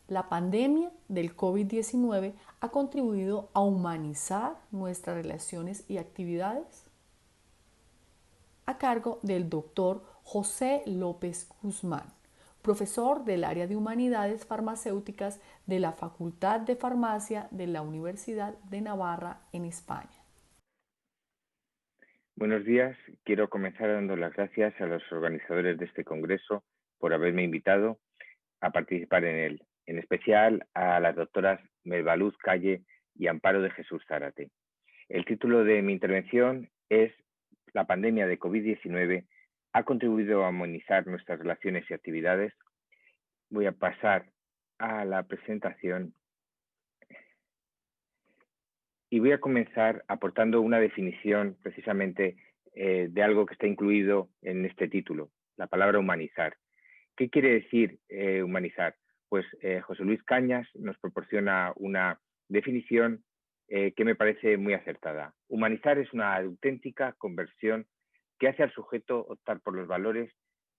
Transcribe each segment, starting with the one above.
La pandemia del COVID-19 ha contribuido a humanizar nuestras relaciones y actividades, a cargo del doctor José López Guzmán, profesor del área de Humanidades Farmacéuticas de la Facultad de Farmacia de la Universidad de Navarra en España. Buenos días. Quiero comenzar dando las gracias a los organizadores de este congreso por haberme invitado a participar en él, en especial a las doctoras Mervaluz Calle y Amparo de Jesús Zárate. El título de mi intervención es "La pandemia de COVID-19 ha contribuido a humanizar nuestras relaciones y actividades". Voy a pasar a la presentación y voy a comenzar aportando una definición precisamente de algo que está incluido en este título, la palabra humanizar. ¿Qué quiere decir humanizar? Pues José Luis Cañas nos proporciona una definición que me parece muy acertada. Humanizar es una auténtica conversión que hace al sujeto optar por los valores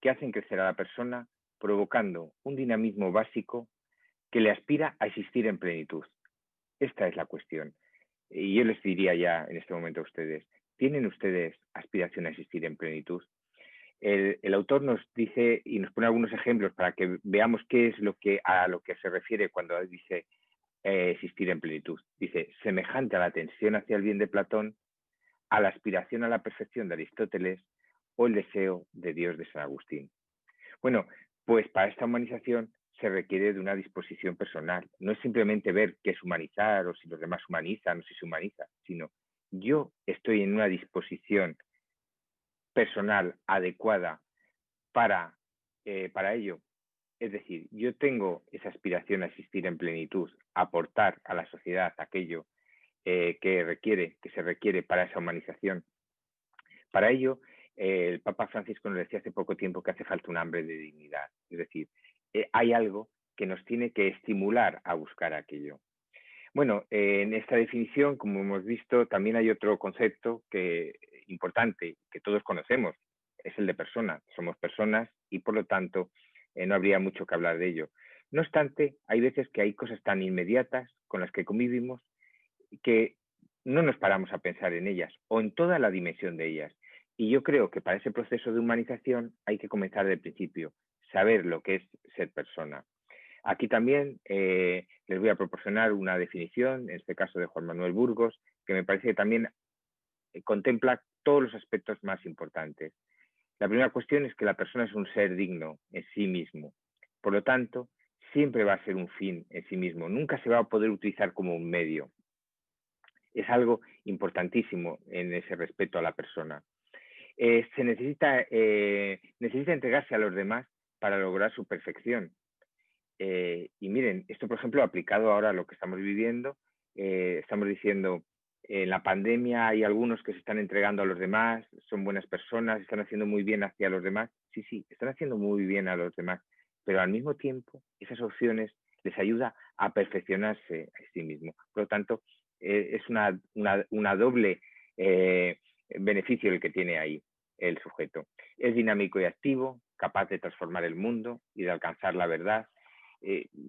que hacen crecer a la persona, provocando un dinamismo básico que le aspira a existir en plenitud. Esta es la cuestión. Y yo les diría ya en este momento a ustedes, ¿tienen ustedes aspiración a existir en plenitud? El autor nos dice y nos pone algunos ejemplos para que veamos qué es a lo que se refiere cuando dice existir en plenitud. Dice, semejante a la tensión hacia el bien de Platón, a la aspiración a la perfección de Aristóteles o el deseo de Dios de San Agustín. Bueno, pues para esta humanización se requiere de una disposición personal. No es simplemente ver qué es humanizar o si los demás humanizan o si se humaniza, sino yo estoy en una disposición personal adecuada para ello. Es decir, yo tengo esa aspiración a existir en plenitud, a aportar a la sociedad aquello que se requiere para esa humanización. Para ello, el Papa Francisco nos decía hace poco tiempo que hace falta un hambre de dignidad. Es decir, hay algo que nos tiene que estimular a buscar aquello. Bueno, en esta definición, como hemos visto, también hay otro concepto importante que todos conocemos, es el de persona. Somos personas y, por lo tanto, no habría mucho que hablar de ello. No obstante, hay veces que hay cosas tan inmediatas con las que convivimos que no nos paramos a pensar en ellas o en toda la dimensión de ellas. Y yo creo que para ese proceso de humanización hay que comenzar del principio, saber lo que es ser persona. Aquí también les voy a proporcionar una definición, en este caso de Juan Manuel Burgos, que me parece que también contempla todos los aspectos más importantes. La primera cuestión es que la persona es un ser digno en sí mismo. Por lo tanto, siempre va a ser un fin en sí mismo. Nunca se va a poder utilizar como un medio. Es algo importantísimo en ese respeto a la persona. Se necesita entregarse a los demás para lograr su perfección. Y miren, esto por ejemplo aplicado ahora a lo que estamos viviendo, estamos diciendo, en la pandemia hay algunos que se están entregando a los demás, son buenas personas, están haciendo muy bien hacia los demás. Sí, sí, están haciendo muy bien a los demás, pero al mismo tiempo esas opciones les ayuda a perfeccionarse a sí mismo. Por lo tanto, es una doble beneficio el que tiene ahí el sujeto. Es dinámico y activo, capaz de transformar el mundo y de alcanzar la verdad.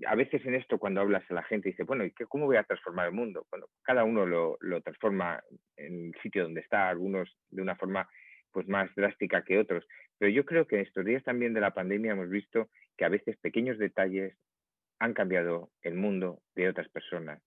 A veces en esto cuando hablas a la gente dice, bueno, ¿y cómo voy a transformar el mundo? Bueno, cada uno lo transforma en el sitio donde está, algunos de una forma pues más drástica que otros. Pero yo creo que en estos días también de la pandemia hemos visto que a veces pequeños detalles han cambiado el mundo de otras personas.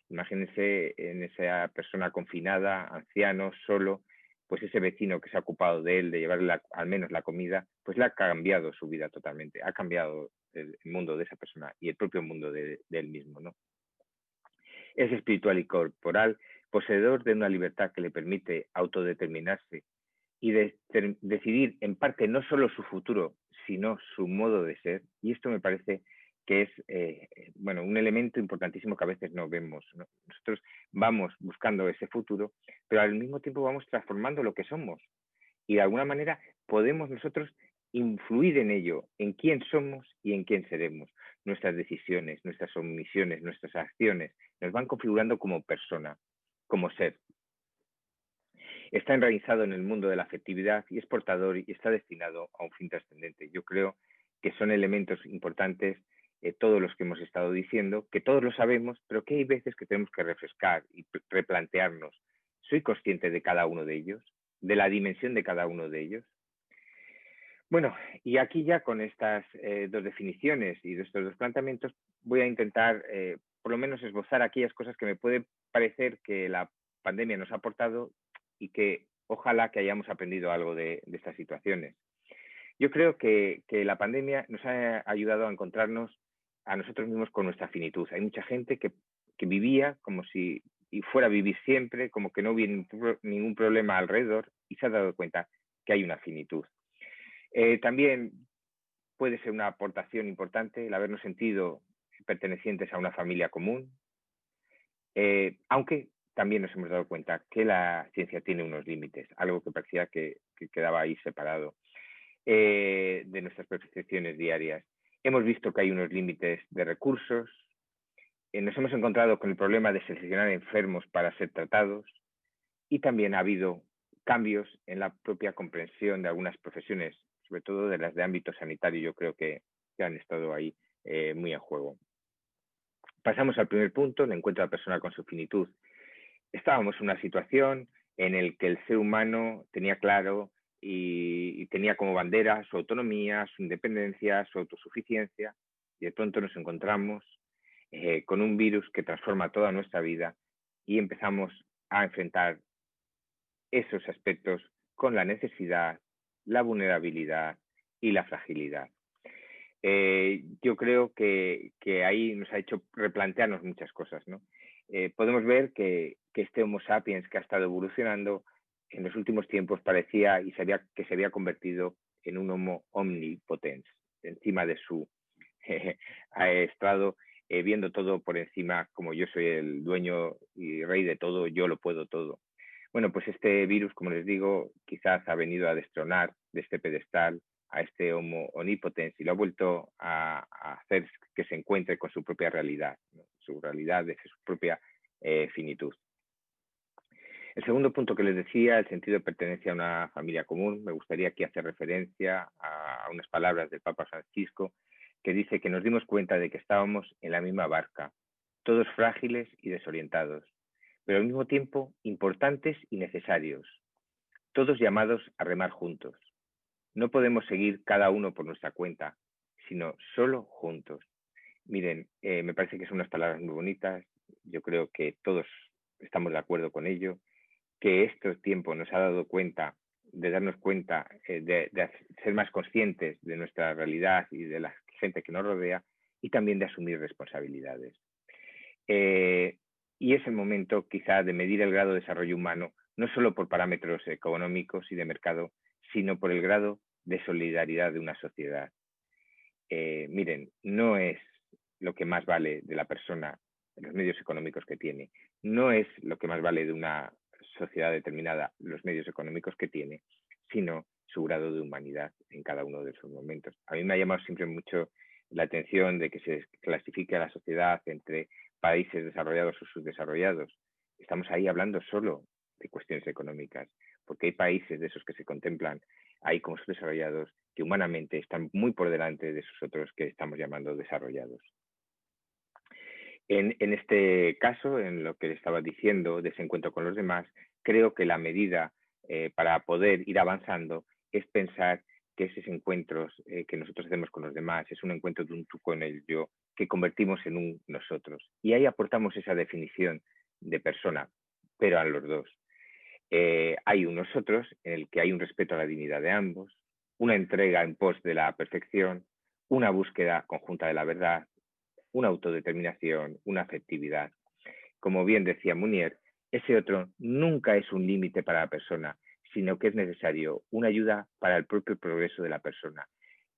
Imagínense en esa persona confinada, anciano, solo, pues ese vecino que se ha ocupado de él, de llevarle al menos la comida, pues le ha cambiado su vida totalmente, ha cambiado el mundo de esa persona y el propio mundo de él mismo, ¿no? Es espiritual y corporal, poseedor de una libertad que le permite autodeterminarse y decidir en parte no solo su futuro, sino su modo de ser. Y esto me parece que es bueno, un elemento importantísimo que a veces no vemos, ¿no? Nosotros vamos buscando ese futuro, pero al mismo tiempo vamos transformando lo que somos. Y de alguna manera podemos nosotros influir en ello, en quién somos y en quién seremos. Nuestras decisiones, nuestras omisiones, nuestras acciones nos van configurando como persona, como ser. Está enraizado en el mundo de la afectividad y es portador y está destinado a un fin trascendente. Yo creo que son elementos importantes todos los que hemos estado diciendo, que todos lo sabemos, pero que hay veces que tenemos que refrescar y replantearnos. ¿Soy consciente de cada uno de ellos? ¿De la dimensión de cada uno de ellos? Bueno, y aquí ya con estas dos definiciones y de estos dos planteamientos voy a intentar por lo menos esbozar aquellas cosas que me puede parecer que la pandemia nos ha aportado y que ojalá que hayamos aprendido algo de estas situaciones. Yo creo que la pandemia nos ha ayudado a encontrarnos a nosotros mismos con nuestra finitud. Hay mucha gente que vivía como si y fuera a vivir siempre, como que no hubiera ningún problema alrededor y se ha dado cuenta que hay una finitud. También puede ser una aportación importante el habernos sentido pertenecientes a una familia común, aunque también nos hemos dado cuenta que la ciencia tiene unos límites, algo que parecía que quedaba ahí separado de nuestras percepciones diarias. Hemos visto que hay unos límites de recursos, nos hemos encontrado con el problema de seleccionar enfermos para ser tratados y también ha habido cambios en la propia comprensión de algunas profesiones, sobre todo de las de ámbito sanitario, yo creo que han estado ahí muy en juego. Pasamos al primer punto, el encuentro de la persona con su finitud. Estábamos en una situación en la que el ser humano tenía claro y tenía como bandera su autonomía, su independencia, su autosuficiencia, y de pronto nos encontramos con un virus que transforma toda nuestra vida y empezamos a enfrentar esos aspectos con la necesidad, la vulnerabilidad y la fragilidad. Yo creo que ahí nos ha hecho replantearnos muchas cosas, ¿no? Podemos ver que este Homo sapiens que ha estado evolucionando en los últimos tiempos parecía que se había convertido en un Homo omnipotens, encima de su estrado, viendo todo por encima, como yo soy el dueño y rey de todo, yo lo puedo todo. Bueno, pues este virus, como les digo, quizás ha venido a destronar de este pedestal a este Homo omnipotens y lo ha vuelto a hacer que se encuentre con su propia realidad, ¿no? Su realidad desde su propia finitud. El segundo punto que les decía, el sentido de pertenencia a una familia común, me gustaría aquí hacer referencia a unas palabras del Papa Francisco que dice que nos dimos cuenta de que estábamos en la misma barca, todos frágiles y desorientados, pero al mismo tiempo importantes y necesarios, todos llamados a remar juntos. No podemos seguir cada uno por nuestra cuenta, sino solo juntos. Miren, me parece que son unas palabras muy bonitas, yo creo que todos estamos de acuerdo con ello, que este tiempo nos ha dado cuenta, de darnos cuenta, de ser más conscientes de nuestra realidad y de la gente que nos rodea y también de asumir responsabilidades. Y es el momento quizá de medir el grado de desarrollo humano, no solo por parámetros económicos y de mercado, sino por el grado de solidaridad de una sociedad. Miren, no es lo que más vale de la persona, los medios económicos que tiene, no es lo que más vale de una sociedad determinada, los medios económicos que tiene, sino su grado de humanidad en cada uno de esos momentos. A mí me ha llamado siempre mucho la atención de que se clasifique a la sociedad entre países desarrollados o subdesarrollados. Estamos ahí hablando solo de cuestiones económicas, porque hay países de esos que se contemplan ahí como subdesarrollados que humanamente están muy por delante de esos otros que estamos llamando desarrollados. En este caso, en lo que le estaba diciendo de ese encuentro con los demás, creo que la medida para poder ir avanzando es pensar que esos encuentros que nosotros hacemos con los demás es un encuentro de un tú con el yo que convertimos en un nosotros. Y ahí aportamos esa definición de persona, pero a los dos. Hay un nosotros en el que hay un respeto a la dignidad de ambos, una entrega en pos de la perfección, una búsqueda conjunta de la verdad, una autodeterminación, una afectividad. Como bien decía Munier, ese otro nunca es un límite para la persona, sino que es necesario una ayuda para el propio progreso de la persona.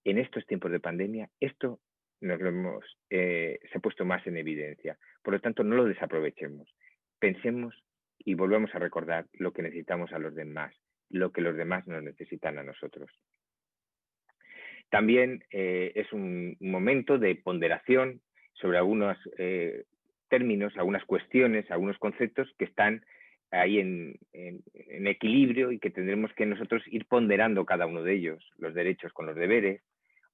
En estos tiempos de pandemia, esto se ha puesto más en evidencia. Por lo tanto, no lo desaprovechemos. Pensemos y volvamos a recordar lo que necesitamos a los demás, lo que los demás nos necesitan a nosotros. También es un momento de ponderación sobre algunos términos, algunas cuestiones, algunos conceptos que están ahí en equilibrio y que tendremos que nosotros ir ponderando cada uno de ellos, los derechos con los deberes,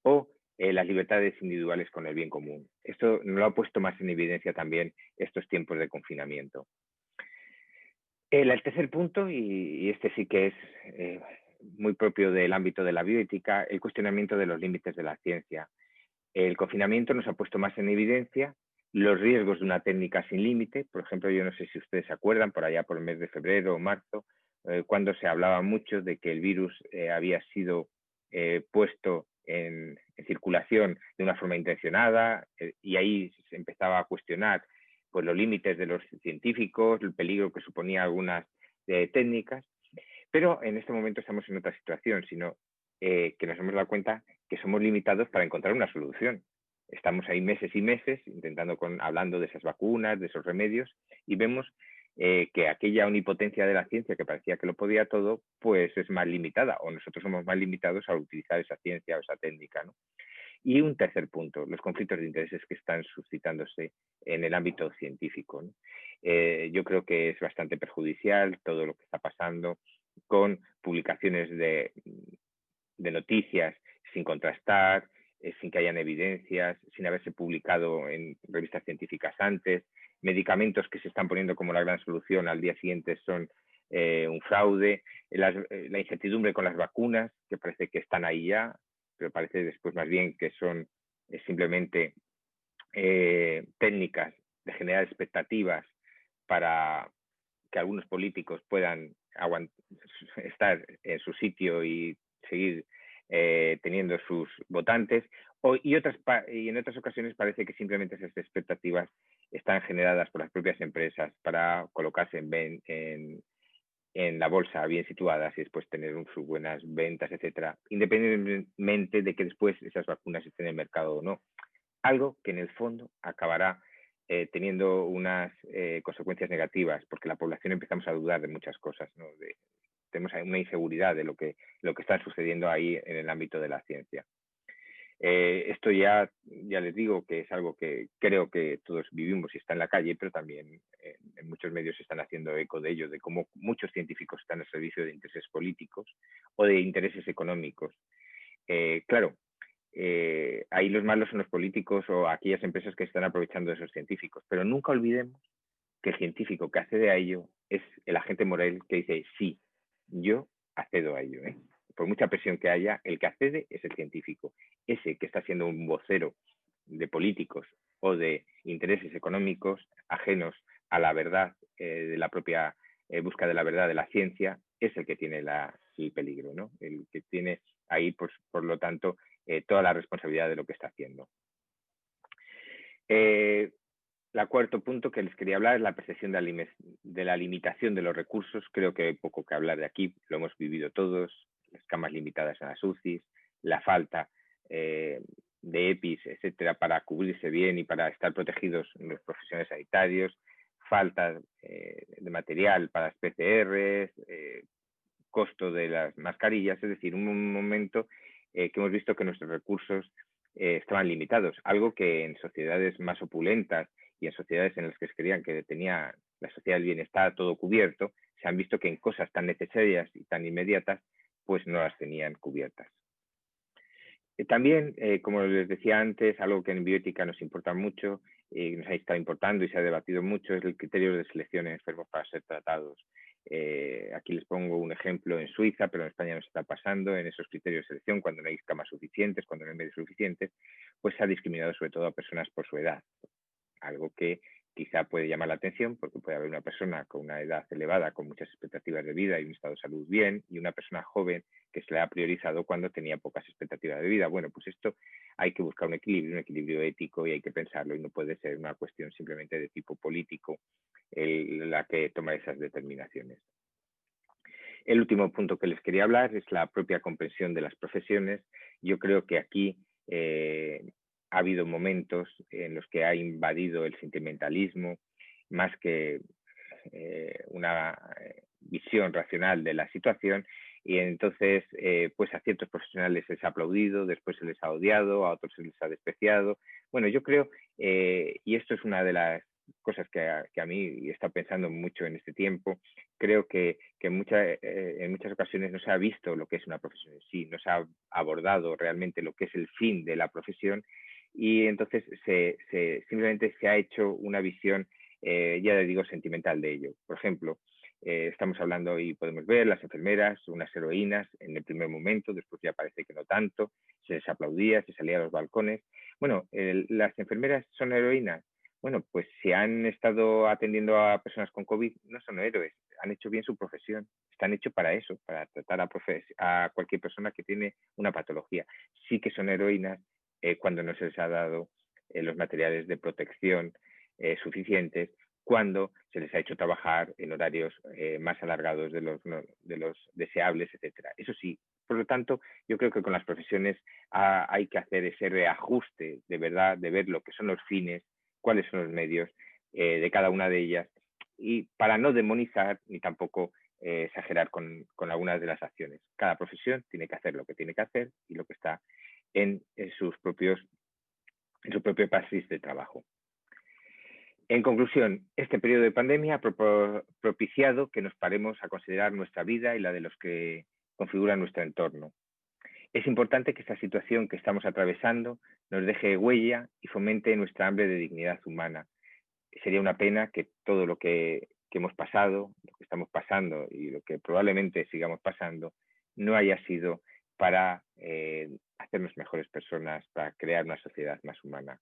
o las libertades individuales con el bien común. Esto nos lo ha puesto más en evidencia también estos tiempos de confinamiento. El tercer punto, y este sí que es muy propio del ámbito de la bioética, el cuestionamiento de los límites de la ciencia. El confinamiento nos ha puesto más en evidencia los riesgos de una técnica sin límite. Por ejemplo, yo no sé si ustedes se acuerdan, por allá por el mes de febrero o marzo, cuando se hablaba mucho de que el virus había sido puesto en circulación de una forma intencionada, y ahí se empezaba a cuestionar pues, los límites de los científicos, el peligro que suponía algunas técnicas. Pero en este momento estamos en otra situación, sino que nos hemos dado cuenta que somos limitados para encontrar una solución. Estamos ahí meses y meses hablando de esas vacunas, de esos remedios, y vemos que aquella omnipotencia de la ciencia que parecía que lo podía todo, pues es más limitada, o nosotros somos más limitados al utilizar esa ciencia o esa técnica, ¿no? Y un tercer punto, los conflictos de intereses que están suscitándose en el ámbito científico, ¿no? Yo creo que es bastante perjudicial todo lo que está pasando con publicaciones de noticias sin contrastar, sin que hayan evidencias, sin haberse publicado en revistas científicas antes, medicamentos que se están poniendo como la gran solución al día siguiente son un fraude, la incertidumbre con las vacunas, que parece que están ahí ya, pero parece después más bien que son simplemente técnicas de generar expectativas para que algunos políticos puedan estar en su sitio y seguir teniendo sus votantes, y en otras ocasiones parece que simplemente esas expectativas están generadas por las propias empresas para colocarse en la bolsa bien situadas y después tener sus buenas ventas, etcétera, independientemente de que después esas vacunas estén en el mercado o no. Algo que en el fondo acabará teniendo unas consecuencias negativas, porque la población empezamos a dudar de muchas cosas, ¿no? Tenemos una inseguridad de lo que está sucediendo ahí en el ámbito de la ciencia. Esto ya les digo que es algo que creo que todos vivimos y está en la calle, pero también en muchos medios se están haciendo eco de ello, de cómo muchos científicos están al servicio de intereses políticos o de intereses económicos. Claro, ahí los malos son los políticos o aquellas empresas que están aprovechando de esos científicos, pero nunca olvidemos que el científico que accede a ello es el agente moral que dice, sí, yo accedo a ello. Por mucha presión que haya, el que accede es el científico. Ese que está siendo un vocero de políticos o de intereses económicos ajenos a la verdad, de la propia busca de la verdad de la ciencia, es el que tiene el peligro, ¿no? El que tiene ahí, pues, por lo tanto, toda la responsabilidad de lo que está haciendo. El cuarto punto que les quería hablar es la percepción de la limitación de los recursos. Creo que hay poco que hablar de aquí, lo hemos vivido todos, las camas limitadas en las UCIs, la falta de EPIs, etcétera, para cubrirse bien y para estar protegidos los profesionales sanitarios, falta de material para las PCRs, costo de las mascarillas, es decir, un momento que hemos visto que nuestros recursos estaban limitados, algo que en sociedades más opulentas y en sociedades en las que se creían que tenía la sociedad del bienestar todo cubierto, se han visto que en cosas tan necesarias y tan inmediatas, pues no las tenían cubiertas. También, como les decía antes, algo que en bioética nos importa mucho, nos ha estado importando y se ha debatido mucho, es el criterio de selección en enfermos para ser tratados. Aquí les pongo un ejemplo en Suiza, pero en España nos está pasando, en esos criterios de selección, cuando no hay camas suficientes, cuando no hay medios suficientes, pues se ha discriminado sobre todo a personas por su edad. Algo que quizá puede llamar la atención porque puede haber una persona con una edad elevada, con muchas expectativas de vida y un estado de salud bien, y una persona joven que se le ha priorizado cuando tenía pocas expectativas de vida. Bueno, pues esto hay que buscar un equilibrio ético y hay que pensarlo y no puede ser una cuestión simplemente de tipo político la que toma esas determinaciones. El último punto que les quería hablar es la propia comprensión de las profesiones. Yo creo que aquí ha habido momentos en los que ha invadido el sentimentalismo más que una visión racional de la situación, y entonces pues a ciertos profesionales se les ha aplaudido, después se les ha odiado, a otros se les ha despreciado. Bueno, yo creo, y esto es una de las cosas que a mí he estado pensando mucho en este tiempo. Creo que en muchas ocasiones no se ha visto lo que es una profesión en sí, no se ha abordado realmente lo que es el fin de la profesión y entonces simplemente se ha hecho una visión, ya le digo, sentimental de ello. Por ejemplo, estamos hablando y podemos ver las enfermeras, unas heroínas en el primer momento, después ya parece que no tanto, se les aplaudía, se salía a los balcones. Bueno, las enfermeras son heroínas. Bueno, pues si han estado atendiendo a personas con COVID, no son héroes, han hecho bien su profesión, están hechos para eso, para tratar a cualquier persona que tiene una patología. Sí que son heroínas cuando no se les ha dado los materiales de protección suficientes, cuando se les ha hecho trabajar en horarios más alargados de los deseables, etcétera. Eso sí, por lo tanto, yo creo que con las profesiones hay que hacer ese reajuste de verdad, de ver lo que son los fines, cuáles son los medios de cada una de ellas, y para no demonizar ni tampoco exagerar con algunas de las acciones. Cada profesión tiene que hacer lo que tiene que hacer y lo que está en su propio país de trabajo. En conclusión, este periodo de pandemia ha propiciado que nos paremos a considerar nuestra vida y la de los que configuran nuestro entorno. Es importante que esta situación que estamos atravesando nos deje huella y fomente nuestra hambre de dignidad humana. Sería una pena que todo lo que hemos pasado, lo que estamos pasando y lo que probablemente sigamos pasando, no haya sido para hacernos mejores personas, para crear una sociedad más humana.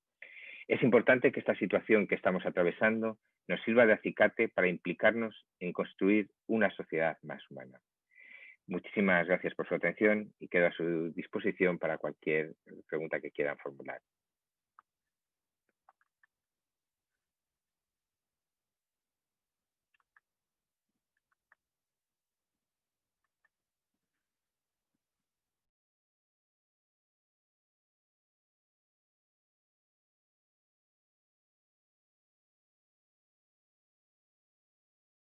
Es importante que esta situación que estamos atravesando nos sirva de acicate para implicarnos en construir una sociedad más humana. Muchísimas gracias por su atención y quedo a su disposición para cualquier pregunta que quieran formular.